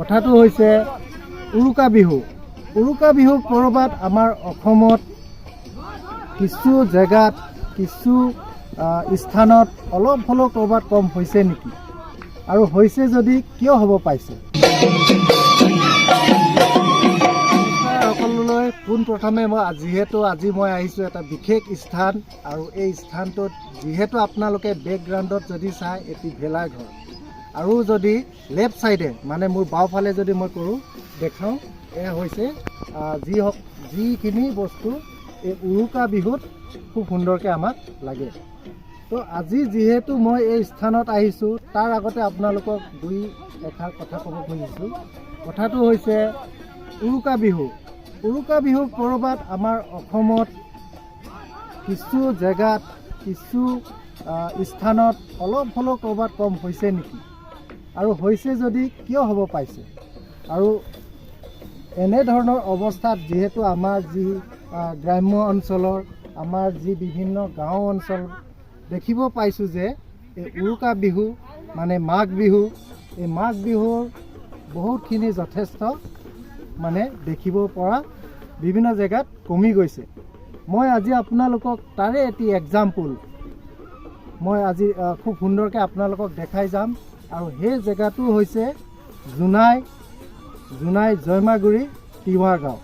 কথাটো হৈছে উৰুকা বিহু। উৰুকা বিহু ক'ৰবাত আমাৰ অসমত কিছু জেগাত কিছু স্থানত অলপ হ'লেও ক'ৰবাত কম হৈছে নেকি, আৰু হৈছে যদি কিয় হ'ব পাইছে? সকলোলৈ পোনপ্ৰথমে যিহেতু আজি মই আহিছোঁ এটা বিশেষ স্থান, আৰু এই স্থানটোত যিহেতু আপোনালোকে বেকগ্ৰাউণ্ডত যদি চাই এটি ভেলাঘৰ, আৰু যদি লেফ্ট ছাইডে মানে মোৰ বাওঁফালে যদি মই কৰোঁ দেখাওঁ, এয়া হৈছে যিখিনি বস্তু এই উৰুকা বিহুত খুব সুন্দৰকৈ আমাক লাগে। তো আজি যিহেতু মই এই স্থানত আহিছোঁ, তাৰ আগতে আপোনালোকক দুই এষাৰ কথা ক'ব খুজিছোঁ। কথাটো হৈছে উৰুকা বিহু। উৰুকা বিহু ক'ৰবাত আমাৰ অসমত কিছু জেগাত কিছু স্থানত অলপ হ'লেও ক'ৰবাত কম হৈছে নেকি, আৰু হৈছে যদি কিয় হ'ব পাইছে? আৰু এনেধৰণৰ অৱস্থাত যিহেতু আমাৰ যি গ্ৰাম্য অঞ্চলৰ আমাৰ যি বিভিন্ন গাঁও অঞ্চল দেখিব পাইছোঁ যে এই উৰুকা বিহু মানে মাঘ বিহু, এই মাঘ বিহুৰ বহুতখিনি যথেষ্ট মানে দেখিব পৰা বিভিন্ন জেগাত কমি গৈছে। মই আজি আপোনালোকক তাৰে এটি এক্সাম্পল মই আজি খুব সুন্দৰকৈ আপোনালোকক দেখাই যাম, আৰু সেই জেগাটো হৈছে জোনাই জয়মাগুৰি তিৱা গাঁও।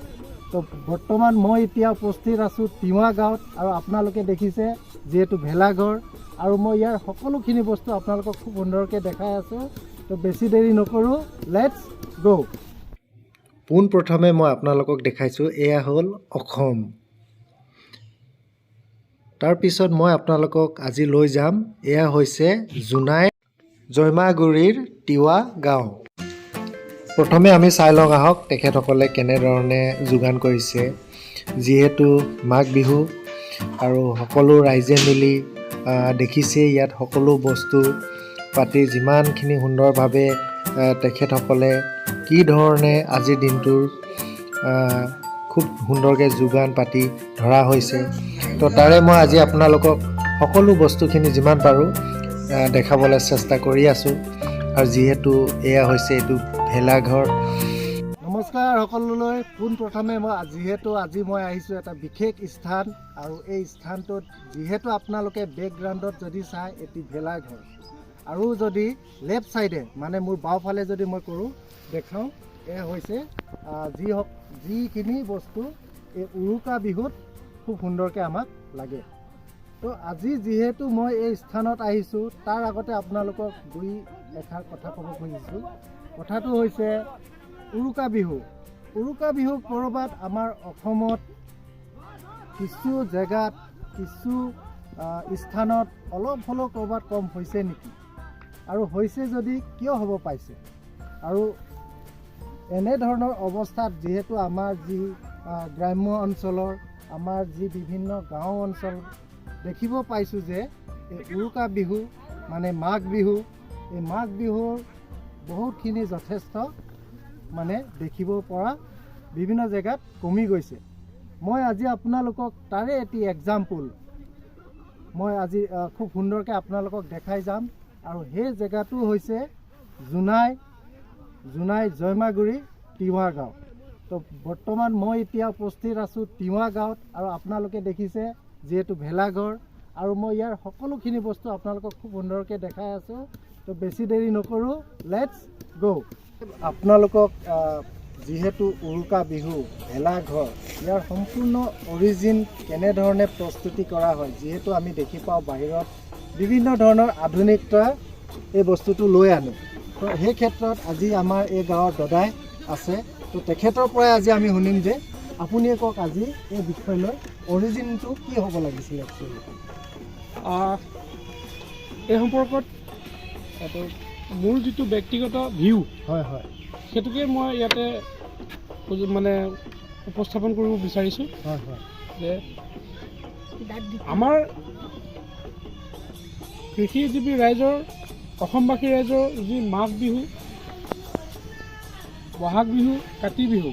তো বৰ্তমান মই এতিয়া উপস্থিত আছোঁ তিৱা গাঁৱত, আৰু আপোনালোকে দেখিছে যিহেতু ভেলাঘৰ, আৰু মই ইয়াৰ সকলোখিনি বস্তু আপোনালোকক খুব সুন্দৰকৈ দেখাই আছোঁ। তো বেছি দেৰি নকৰোঁ, লেটছ গো। পোনপ্ৰথমে মই আপোনালোকক দেখাইছোঁ এয়া হ'ল অসম। তাৰপিছত মই আপোনালোকক আজি লৈ যাম, এয়া হৈছে জোনাই জয়মাগুৰিৰ তিৱা গাঁও। প্ৰথমে আমি চাই লওঁ আহক তেখেতসকলে কেনেধৰণে যোগান কৰিছে। যিহেতু মাঘ বিহু আৰু সকলো ৰাইজে মিলি দেখিছে ইয়াত সকলো বস্তু পাতি যিমানখিনি সুন্দৰভাৱে তেখেতসকলে কি ধৰণে আজিৰ দিনটোৰ খুব সুন্দৰকৈ যোগান পাতি ধৰা হৈছে। তো তাৰে মই আজি আপোনালোকক সকলো বস্তুখিনি যিমান পাৰোঁ দেখাবলৈ চেষ্টা কৰি আছোঁ। আৰু যিহেতু এয়া হৈছে এইটো ভেলাঘৰ। নমস্কাৰ সকলোলৈ। পোনপ্ৰথমে যিহেতু আজি মই আহিছোঁ এটা বিশেষ স্থান, আৰু এই স্থানটোত যিহেতু আপোনালোকে বেকগ্ৰাউণ্ডত যদি চাই এটি ভেলাঘৰ, আৰু যদি লেফ্ট ছাইডে মানে মোৰ বাওঁফালে যদি মই কৰোঁ দেখাওঁ, এয়া হৈছে যিখিনি বস্তু এই উৰুকা বিহুত খুব সুন্দৰকৈ আমাক লাগে। তো আজি যিহেতু মই এই স্থানত আহিছোঁ, তাৰ আগতে আপোনালোকক দুই এষাৰ কথা ক'ব খুজিছোঁ। কথাটো হৈছে উৰুকা বিহু। উৰুকা বিহু ক'ৰবাত আমাৰ অসমত কিছু জেগাত কিছু স্থানত অলপ হ'লেও ক'ৰবাত কম হৈছে নেকি, আৰু হৈছে যদি কিয় হ'ব পাইছে? আৰু এনেধৰণৰ অৱস্থাত যিহেতু আমাৰ যি গ্ৰাম্য অঞ্চলৰ আমাৰ যি বিভিন্ন গাঁও অঞ্চল দেখিব পাইছোঁ যে এই উৰুকা বিহু মানে মাঘ বিহু, এই মাঘ বিহুৰ বহুতখিনি যথেষ্ট মানে দেখিব পৰা বিভিন্ন জেগাত কমি গৈছে। মই আজি আপোনালোকক তাৰে এটি এক্সাম্পল মই আজি খুব সুন্দৰকৈ আপোনালোকক দেখাই যাম, আৰু সেই জেগাটো হৈছে জোনাই জয়মাগুৰি তিৱা গাঁও। তো বৰ্তমান মই এতিয়া উপস্থিত আছোঁ তিৱা গাঁৱত, আৰু আপোনালোকে দেখিছে যিহেতু ভেলাঘৰ, আৰু মই ইয়াৰ সকলোখিনি বস্তু আপোনালোকক খুব সুন্দৰকৈ দেখাই আছোঁ। তো বেছি দেৰি নকৰোঁ, লেটছ গো। আপোনালোকক যিহেতু উৰুকা বিহু ভেলাঘৰ ইয়াৰ সম্পূৰ্ণ অৰিজিন কেনেধৰণে প্ৰস্তুতি কৰা হয়, যিহেতু আমি দেখি পাওঁ বাহিৰত বিভিন্ন ধৰণৰ আধুনিকতা এই বস্তুটো লৈ আনো। তো সেই ক্ষেত্ৰত আজি আমাৰ এই গাঁৱৰ দদাই আছে, তো তেখেতৰ পৰাই আজি আমি শুনিম যে আপুনিয়ে কওক আজি এই বিষয়লৈ অৰিজিনটো কি হ'ব লাগিছিলে একচুৱেলি। এই সম্পৰ্কত মোৰ যিটো ব্যক্তিগত ভিউ হয় হয় সেইটোকে মই ইয়াতে মানে উপস্থাপন কৰিব বিচাৰিছোঁ। হয় হয় যে আমাৰ কৃষিজীৱী ৰাইজৰ অসমবাসী ৰাইজৰ যি মাঘ বিহু, বহাগ বিহু, কাতি বিহু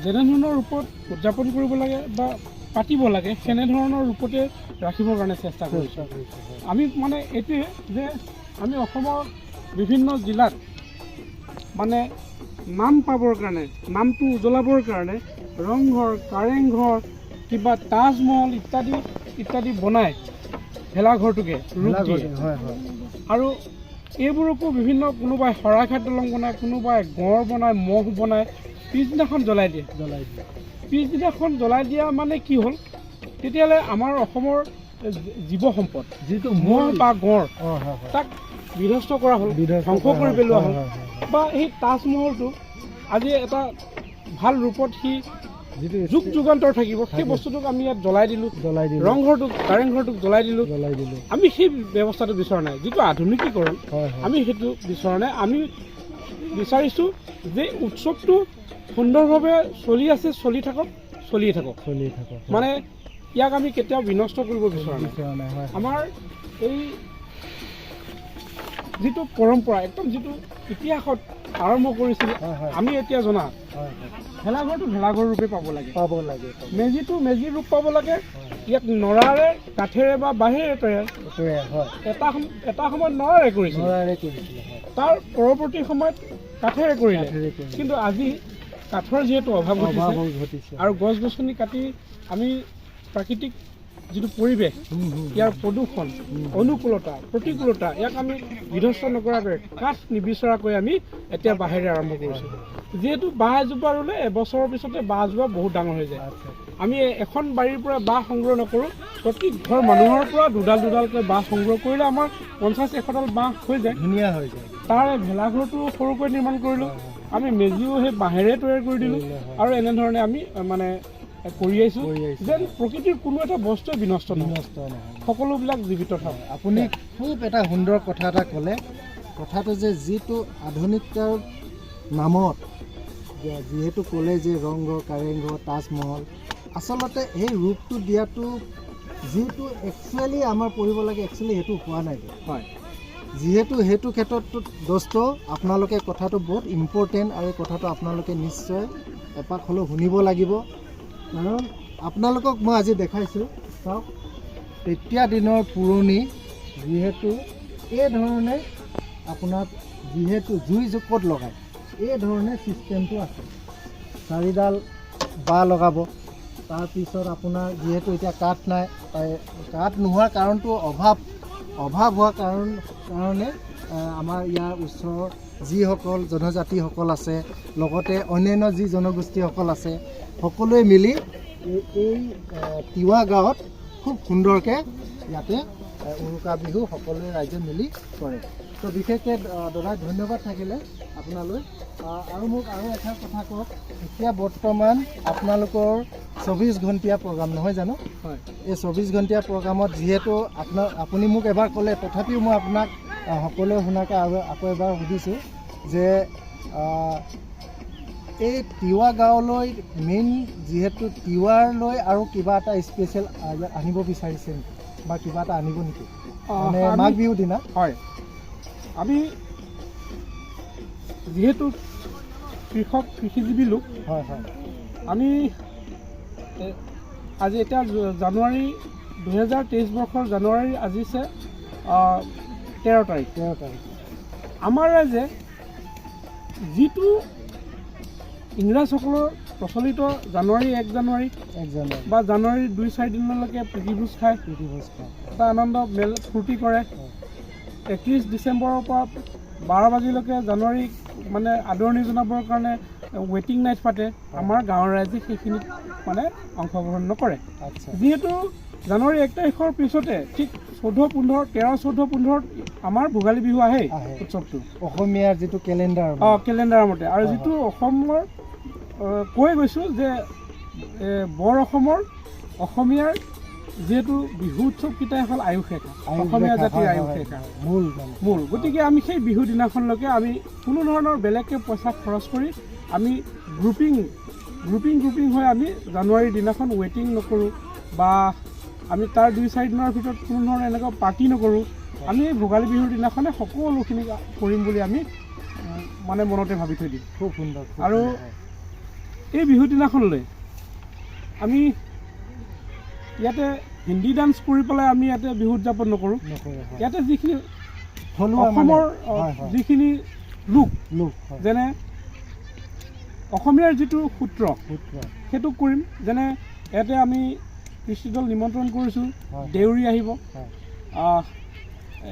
যেনেধৰণৰ ৰূপত উদযাপন কৰিব লাগে বা পাতিব লাগে সেনেধৰণৰ ৰূপতে ৰাখিবৰ কাৰণে চেষ্টা কৰিছোঁ। আমি মানে এইটোৱে যে আমি অসমৰ বিভিন্ন জিলাত মানে নাম পাবৰ কাৰণে, নামটো উজ্বলাবৰ কাৰণে ৰংঘৰ, কাৰেংঘৰ, কিবা তাজমহল ইত্যাদি ইত্যাদি বনায় ভেলাঘৰটোকে ৰূপ দিয়ে। আৰু এইবোৰকো বিভিন্ন কোনোবাই শৰাইঘাট দলং বনায়, কোনোবাই গড় বনায়, মহ বনায়, পিছদিনাখন জ্বলাই দিয়ে। পিছদিনাখন জ্বলাই দিয়া মানে কি হ'ল, তেতিয়াহ'লে আমাৰ অসমৰ জীৱ সম্পদ যিটো মহ বা গড় তাক বিধ্বস্ত কৰা হ'ল, ধ্বংস কৰি পেলোৱা হ'ল। বা সেই তাজমহলটো আজি এটা ভাল ৰূপত সি যুগ যুগান্তৰ থাকিব, সেই বস্তুটোক আমি ইয়াত জ্বলাই দিলোঁ। ৰংঘৰটোক, কাৰেংঘৰটোক জ্বলাই দিলোঁ। আমি সেই ব্যৱস্থাটো বিচৰা নাই, যিটো আধুনিকীকৰণ আমি সেইটো বিচৰা নাই। আমি বিচাৰিছোঁ যে উৎসৱটো সুন্দৰভাৱে চলি আছে, চলিয়ে থাকক। মানে ইয়াক আমি কেতিয়াও বিনষ্ট কৰিব বিচৰা নাই। আমাৰ এই যিটো পৰম্পৰা, একদম যিটো ইতিহাসত আৰম্ভ কৰিছিল, আমি এতিয়া জনা ভেলাঘৰটো ভেলাঘৰ ৰূপে পাব লাগে। মেজিটো মেজিৰ ৰূপ পাব লাগে। ইয়াক নৰাৰে, কাঠেৰে বা বাঁহেৰে তৈয়াৰ এটা সময়ত নৰাৰে কৰিছিল, তাৰ পৰৱৰ্তী সময়ত কাঠেৰে কৰিলে। কিন্তু আজি কাঠৰ যিহেতু অভাৱ ঘটিছে আৰু গছ গছনি কাটি আমি প্ৰাকৃতিক যিটো পৰিৱেশ, ইয়াৰ প্ৰদূষণ, অনুকূলতা, প্ৰতিকূলতা, ইয়াক আমি বিধ্বস্ত নকৰাকৈ, কাঠ নিবিচৰাকৈ আমি এতিয়া বাঁহেৰে আৰম্ভ কৰিছোঁ। যিহেতু বাঁহ এজোপা ৰুলে এবছৰৰ পিছতে বাঁহজোপা বহুত ডাঙৰ হৈ যায়। আমি এখন বাৰীৰ পৰা বাঁহ সংগ্ৰহ নকৰোঁ, প্ৰতি ঘৰ মানুহৰ পৰা দুডাল দুডালকৈ বাঁহ সংগ্ৰহ কৰিলে আমাৰ 50-100ডাল বাঁহ হৈ যায়, ধুনীয়া হৈ যায়। তাৰে ভেলাঘৰটো সৰুকৈ নিৰ্মাণ কৰিলোঁ, আমি মেজিও সেই বাঁহেৰে তৈয়াৰ কৰি দিলোঁ। আৰু এনেধৰণে আমি মানে কৰি আহিছোঁ যেন প্ৰকৃতিৰ কোনো এটা বস্তুৱে বিনষ্ট নহয়, সকলোবিলাক জীৱিত থাকক। আপুনি খুব এটা সুন্দৰ কথা এটা ক'লে, কথাটো যে যিটো আধুনিকতাৰ নামত যিহেতু ক'লে যে ৰংঘৰ, কাৰেংঘৰ, তাজমহল, আচলতে সেই ৰূপটো দিয়াটো যিটো একচুৱেলি আমাৰ পঢ়িব লাগে, একচুৱেলি সেইটো হোৱা নাই। যিহেতু সেইটো ক্ষেত্ৰত দোস্ত আপোনালোকে কথাটো বহুত ইম্পৰ্টেণ্ট, আৰু কথাটো আপোনালোকে নিশ্চয় এপাক হ'লেও শুনিব লাগিব। কাৰণ আপোনালোকক মই আজি দেখাইছোঁ, চাওক তেতিয়া দিনৰ পুৰণি যিহেতু এই ধৰণে আপোনাক যিহেতু জুই জোকত লগায়, এই ধৰণে ছিষ্টেমটো আছে। 4ডাল বাঁহ লগাব, তাৰপিছত আপোনাৰ যিহেতু এতিয়া কাঠ নাই, কাঠ নোহোৱাৰ কাৰণটো অভাৱ হোৱাৰ কাৰণে আমাৰ ইয়াৰ ওচৰৰ যিসকল জনজাতিসকল আছে, লগতে অন্যান্য যি জনগোষ্ঠীসকল আছে, সকলোৱে মিলি এই তিৱা গাঁৱত খুব সুন্দৰকৈ ইয়াতে উৰুকা বিহু সকলোৱে ৰাইজে মিলি কৰে। তো বিশেষকৈ দাদা ধন্যবাদ থাকিলে আপোনালৈ। আৰু মোক আৰু এটা কথা কওক, এতিয়া বৰ্তমান আপোনালোকৰ 24 ঘণ্টীয়া প্ৰগ্ৰাম নহয় জানো? এই 24 ঘণ্টীয়া প্ৰগ্ৰামত যিহেতু আপুনি মোক এবাৰ ক'লে, তথাপিও মই আপোনাক সকলোৱে শুনাকৈ আৰু আকৌ এবাৰ সুধিছোঁ যে এই তিৱা গাঁৱলৈ মেইন যিহেতু তিৱাৰলৈ আৰু কিবা এটা স্পেচিয়েল আনিব বিচাৰিছে বা কিবা এটা আনিব নেকি মানে মাঘ বিহুৰ দিনা? হয়, আমি যিহেতু কৃষিজীৱী লোক, আমি আজি এতিয়া জানুৱাৰী 2023 বৰ্ষৰ জানুৱাৰী আজিছে 13 তাৰিখ। আমাৰ ৰাইজে যিটো ইংৰাজসকলৰ প্ৰচলিত জানুৱাৰী 1 জানুৱাৰী বা জানুৱাৰী 2-4 দিনলৈকে প্ৰীতিভোজ খায়, এটা আনন্দ মেল ফূৰ্তি কৰে। 31 ডিচেম্বৰৰ পৰা 12 বাজিলৈকে জানুৱাৰী মানে আদৰণি জনাবৰ কাৰণে ৱেটিং নাইট পাতে। আমাৰ গাঁৱৰ ৰাইজে সেইখিনিত মানে অংশগ্ৰহণ নকৰে। যিহেতু জানুৱাৰী 1 তাৰিখৰ পিছতে ঠিক 13-14-15 আমাৰ ভোগালী বিহু আহে, উৎসৱটো অসমীয়াৰ যিটো কেলেণ্ডাৰৰ মতে। আৰু যিটো অসমৰ কৈ গৈছোঁ যে বৰ অসমীয়াৰ যিহেতু বিহু উৎসৱকেইটাই হ'ল আয়ুস ৰেখা, অসমীয়া জাতিৰ আয়ুস ৰেখা মূল। গতিকে আমি সেই বিহু দিনাখনলৈকে আমি কোনো ধৰণৰ বেলেগকৈ পইচা খৰচ কৰি আমি গ্ৰুপিং হৈ আমি জানুৱাৰীৰ দিনাখন ৱেটিং নকৰোঁ বা আমি তাৰ 2-4 দিনৰ ভিতৰত কোনো ধৰণৰ এনেকুৱা পাৰ্টি নকৰোঁ। আমি ভোগালী বিহুৰ দিনাখনে সকলোখিনি কৰিম বুলি আমি মানে মনতে ভাবি থৈ দিম। খুব সুন্দৰ। আৰু এই বিহু দিনাখনলৈ আমি ইয়াতে হিন্দী ডান্স কৰি পেলাই আমি ইয়াতে বিহু উদযাপন নকৰোঁ। ইয়াতে যিখিনি অসমৰ যিখিনি লোক যেনে অসমীয়াৰ যিটো সূত্ৰ সেইটো কৰিম। যেনে ইয়াতে আমি কৃষ্টি দল নিমন্ত্ৰণ কৰিছোঁ, দেউৰী আহিব,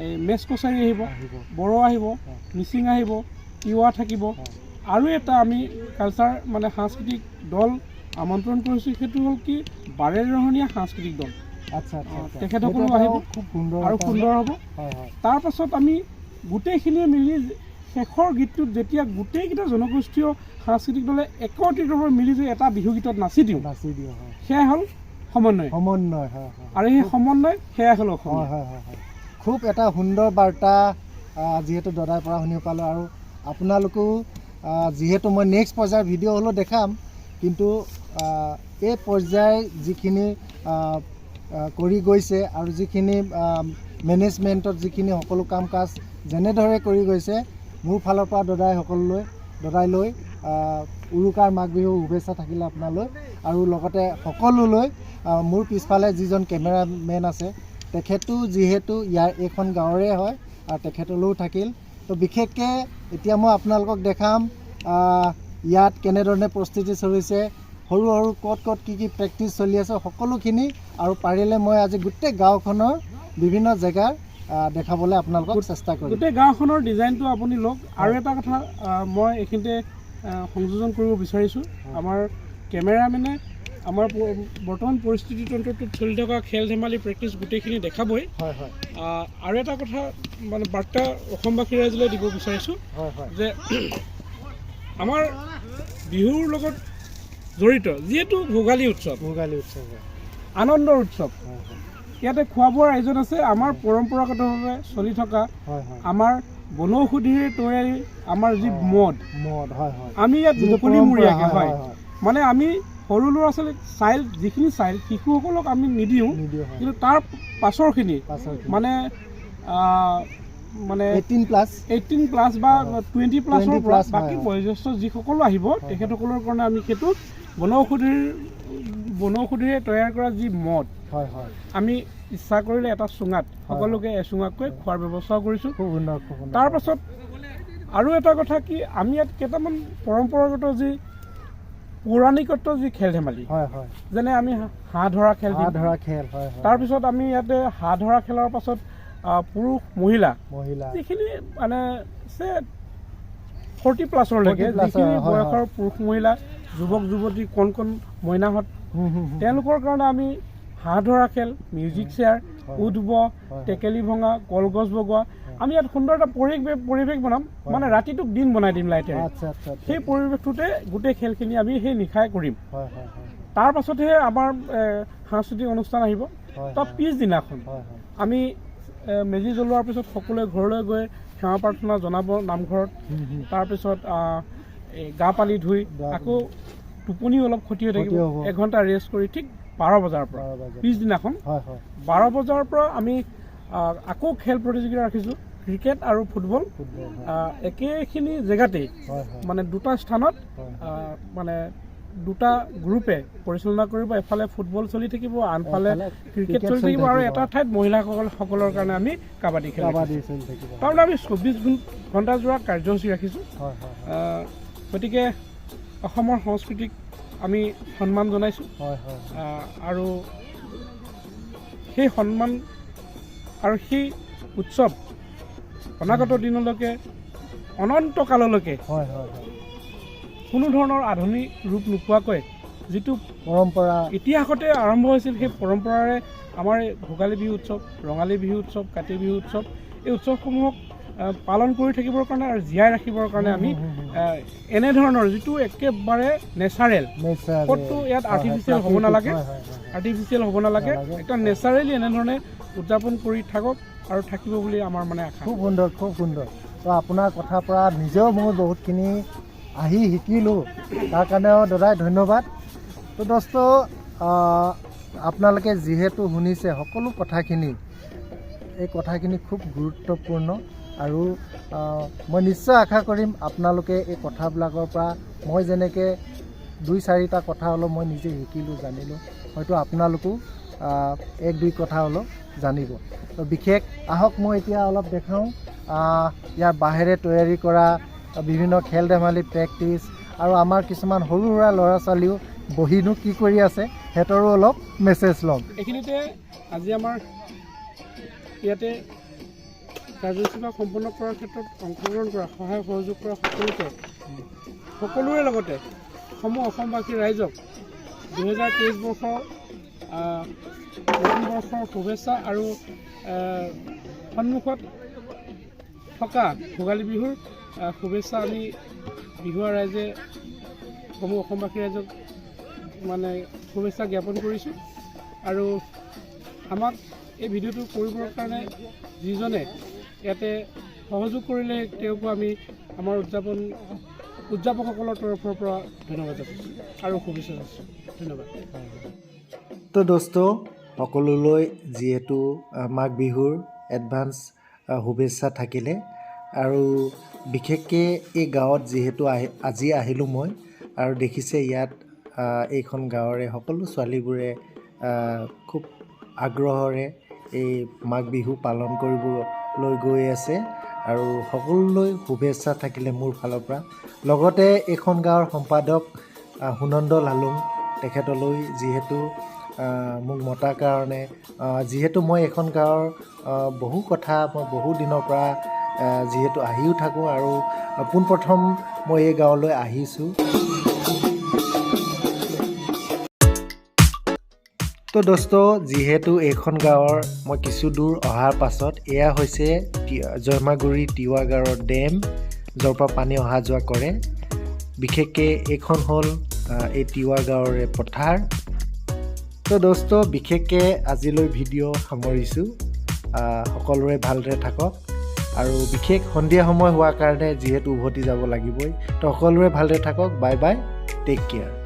এই মেচ কছাৰী আহিব, বড়ো আহিব, মিচিং আহিব, তিৱা থাকিব। আৰু এটা আমি কালচাৰ মানে সাংস্কৃতিক দল আমন্ত্ৰণ কৰিছোঁ, সেইটো হ'ল কি বাৰেৰহণীয়া সাংস্কৃতিক দল। আচ্ছা তেখেতসকলো আহিব, খুব সুন্দৰ আৰু সুন্দৰ হ'ব। তাৰপাছত আমি গোটেইখিনিয়ে মিলি শেষৰ গীতটোত যেতিয়া গোটেইকেইটা জনগোষ্ঠীয় সাংস্কৃতিক দলে একত্ৰিতভাৱে মিলি যে এটা বিহু গীতত নাচি দিওঁ, সেয়া হ'ল সমন্বয়। আৰু সেই সমন্বয় সেয়া হ'ল অসমীয়া। খুব এটা সুন্দৰ বাৰ্তা যিহেতু দাদাৰ পৰা শুনিব পালোঁ। আৰু আপোনালোকেও যিহেতু মই নেক্সট পৰ্যায়ৰ ভিডিঅ' হ'লেও দেখাম, কিন্তু এই পৰ্যায় যিখিনি কৰি গৈছে আৰু যিখিনি মেনেজমেণ্টত যিখিনি সকলো কাম কাজ যেনেদৰে কৰি গৈছে, মোৰ ফালৰ পৰা দাদাই লৈ উৰুকাৰ মাঘ বিহুৰ শুভেচ্ছা থাকিলে আপোনালৈ। আৰু লগতে সকলোলৈ মোৰ পিছফালে যিজন কেমেৰামেন আছে, তেখেতো যিহেতু এইখন গাঁৱৰে হয় আৰু তেখেতলৈও থাকিল। তো বিশেষকৈ এতিয়া মই আপোনালোকক দেখাম ইয়াত কেনেধৰণে প্ৰস্তুতি চলিছে, সৰু সৰু ক'ত কি প্ৰেক্টিচ চলি আছে সকলোখিনি। আৰু পাৰিলে মই আজি গোটেই গাঁওখনৰ বিভিন্ন জেগা দেখাবলৈ আপোনালোকক চেষ্টা কৰিম। গোটেই গাঁওখনৰ ডিজাইনটো আপুনি লওক। আৰু এটা কথা মই এইখিনিতে সংযোজন কৰিব বিচাৰিছোঁ, আমাৰ কেমেৰামেনে আমাৰ বৰ্তমান পৰিস্থিতি তন্ত্ৰটোত চলি থকা খেল ধেমালি প্ৰেক্টিচ গোটেইখিনি দেখাবই। আৰু এটা কথা মানে বাৰ্তা অসমবাসী ৰাইজলৈ দিব বিচাৰিছোঁ যে আমাৰ বিহুৰ লগত জড়িত যিহেতু ভোগালী উৎসৱ, আনন্দৰ উৎসৱ, ইয়াতে খোৱা বোৱাৰ আয়োজন আছে। আমাৰ পৰম্পৰাগতভাৱে চলি থকা আমাৰ বনৌষধিৰে তৈয়াৰী আমাৰ যি মদ, আমি ইয়াত মুকলিমূৰীয়াকৈ হয় মানে আমি সৰু ল'ৰা ছোৱালীক যিখিনি শিশুসকলক আমি নিদিওঁ, কিন্তু তাৰ পাছৰখিনি মানে 18+ বা 20+ৰ পৰা বাকী বয়োজ্যেষ্ঠ যিসকলো আহিব তেখেতসকলৰ কাৰণে আমি সেইটো বনৌষধিৰে তৈয়াৰ কৰা যি মদ, আমি ইচ্ছা কৰিলে এটা চুঙাত সকলোকে এচুঙাকৈ খোৱাৰ ব্যৱস্থাও কৰিছোঁ। তাৰ পাছত আৰু এটা কথা কি, আমি ইয়াত কেইটামান পৰম্পৰাগত যি পৌৰাণিকত্ব যি খেল ধেমালি, যেনে আমি হাঁহ ধৰা খেল, তাৰপিছত আমি ইয়াতে হাঁহ ধৰা খেলৰ পাছত পুৰুষ মহিলা যিখিনি মানে 40+লৈকে যিখিনি বয়সৰ পুৰুষ মহিলা, যুৱক যুৱতী, কণ মইনাহঁত, তেওঁলোকৰ কাৰণে আমি হাঁহ ধৰা খেল, মিউজিক চেয়াৰ, উঠব, টেকেলি ভঙা, কলগছ বগোৱা, আমি ইয়াত সুন্দৰ এটা পৰিৱেশ বনাম, মানে ৰাতিটোক দিন বনাই দিম লাইটেৰে। সেই পৰিৱেশটোতে গোটেই খেলখিনি আমি সেই নিশাই কৰিম। তাৰ পাছতহে আমাৰ সাংস্কৃতিক অনুষ্ঠান আহিব। তাৰ পিছদিনাখন আমি মেজি জ্বলোৱাৰ পিছত সকলোৱে ঘৰলৈ গৈ সেৱা প্ৰাৰ্থনা জনাব নামঘৰত। তাৰপিছত গা পানী ধুই আকৌ টোপনি অলপ ক্ষতি হৈ থাকিব, 1 ঘণ্টা ৰেষ্ট কৰি ঠিক 12 বজাৰ পৰা পিছদিনাখন 12 বজাৰ পৰা আমি আকৌ খেল প্ৰতিযোগিতা ৰাখিছোঁ, ক্ৰিকেট আৰু ফুটবল। একেখিনি জেগাতেই মানে দুটা স্থানত মানে দুটা গ্ৰুপে পৰিচালনা কৰিব। এফালে ফুটবল চলি থাকিব, আনফালে ক্ৰিকেট চলি থাকিব, আৰু এটা ঠাইত মহিলাসকলৰ কাৰণে আমি কাবাডী খেল তাৰমানে আমি 24 ঘণ্টা যোৰা কাৰ্যসূচী ৰাখিছোঁ। গতিকে অসমৰ সংস্কৃতিক আমি সন্মান জনাইছোঁ, আৰু সেই সন্মান আৰু সেই উৎসৱ অনাগত দিনলৈকে অনন্তকাললৈকে কোনো ধৰণৰ আধুনিক ৰূপ নোপোৱাকৈ যিটো পৰম্পৰা ইতিহাসতে আৰম্ভ হৈছিল, সেই পৰম্পৰাৰে আমাৰ ভোগালী বিহু উৎসৱ, ৰঙালী বিহু উৎসৱ, কাতি বিহু উৎসৱ, এই উৎসৱসমূহক পালন কৰি থাকিবৰ কাৰণে আৰু জীয়াই ৰাখিবৰ কাৰণে আমি এনেধৰণৰ যিটো একেবাৰে নেচাৰেল, ক'তো ইয়াত আৰ্টিফিচিয়েল হ'ব নালাগে, এটা নেচাৰেলি এনেধৰণে উদযাপন কৰি থাকক আৰু থাকিব বুলি আমাৰ মানে আশা। খুব সুন্দৰ। তো আপোনাৰ কথাৰ পৰা নিজেও মই বহুতখিনি শিকিলোঁ, তাৰ কাৰণেও দাদাই ধন্যবাদ। তো দোস্ত, আপোনালোকে যিহেতু শুনিছে সকলো কথাখিনি, এই কথাখিনি খুব গুৰুত্বপূৰ্ণ, আৰু মই নিশ্চয় আশা কৰিম আপোনালোকে এই কথাবিলাকৰ পৰা মই যেনেকৈ 2-4টা কথা হ'লেও মই নিজে শিকিলোঁ, জানিলোঁ, হয়তো আপোনালোকেও 1-2 কথা হ'লেও জানিব। তো বিশেষ আহক মই এতিয়া অলপ দেখাওঁ ইয়াৰ বাঁহেৰে তৈয়াৰী কৰা বিভিন্ন খেল ধেমালি প্ৰেক্টিচ আৰু আমাৰ কিছুমান সৰু সুৰা ল'ৰা ছোৱালীও বহিনো কি কৰি আছে সিহঁতৰো অলপ মেছেজ ল'ম। এইখিনিতে আজি আমাৰ ইয়াতে কাৰ্যসূচীভাগ সম্পন্ন কৰাৰ ক্ষেত্ৰত অংশগ্ৰহণ কৰা সহায় সহযোগ কৰা সকলোৰে লগতে সমূহ অসমবাসী ৰাইজক 2023 বৰ্ষৰ নতুন বৰ্ষৰ শুভেচ্ছা আৰু সন্মুখত থকা ভোগালী বিহুৰ শুভেচ্ছা আমি বিহুৱা ৰাইজে সমূহ অসমবাসী ৰাইজক মানে শুভেচ্ছা জ্ঞাপন কৰিছোঁ। আৰু আমাক এই ভিডিঅ'টো কৰিবৰ কাৰণে যিজনে ইয়াতে সহযোগ কৰিলে তেওঁকো আমি আমাৰ উদযাপকসকলৰ তৰফৰ পৰা ধন্যবাদ জনাইছোঁ আৰু শুভেচ্ছা জনাইছোঁ। ধন্যবাদ। তো দোস্ত সকলোলৈ যিহেতু মাঘ বিহুৰ এডভান্স শুভেচ্ছা থাকিলে আৰু বিশেষকৈ এই গাঁৱত যিহেতু আজি আহিলোঁ মই আৰু দেখিছে ইয়াত এইখন গাঁৱৰে সকলো ছোৱালীবোৰে খুব আগ্ৰহেৰে এই মাঘ বিহু পালন কৰিবলৈ গৈ আছে আৰু সকলোলৈ শুভেচ্ছা থাকিলে মোৰ ফালৰ পৰা। লগতে এইখন গাঁৱৰ সম্পাদক সুনন্দ লালুং তেখেতলৈ যিহেতু মোক মতাৰ কাৰণে যিহেতু মই এইখন গাঁৱৰ বহু কথা মই বহু দিনৰ পৰা যিহেতু আহিও থাকোঁ আৰু পোনপ্ৰথম মই এই গাঁৱলৈ আহিছোঁ। তো দোস্ত যিহেতু এইখন গাঁৱৰ মই কিছু দূৰ অহাৰ পাছত এয়া হৈছে জয়মাগুৰি টিৱা গাঁৱৰ ডেম য'ৰ পৰা পানী অহা যোৱা কৰে। বিশেষকৈ এইখন হ'ল এই টিৱা গাঁৱৰে পথাৰ। তো দোস্ত বিশেষকৈ আজিলৈ ভিডিঅ' সামৰিছোঁ। সকলোৰে ভালদৰে থাকক আৰু বিশেষ সন্ধিয়া সময় হোৱাৰ কাৰণে যিহেতু উভতি যাব লাগিবই, তো সকলোৰে ভালদৰে থাকক। Bye bye, take care.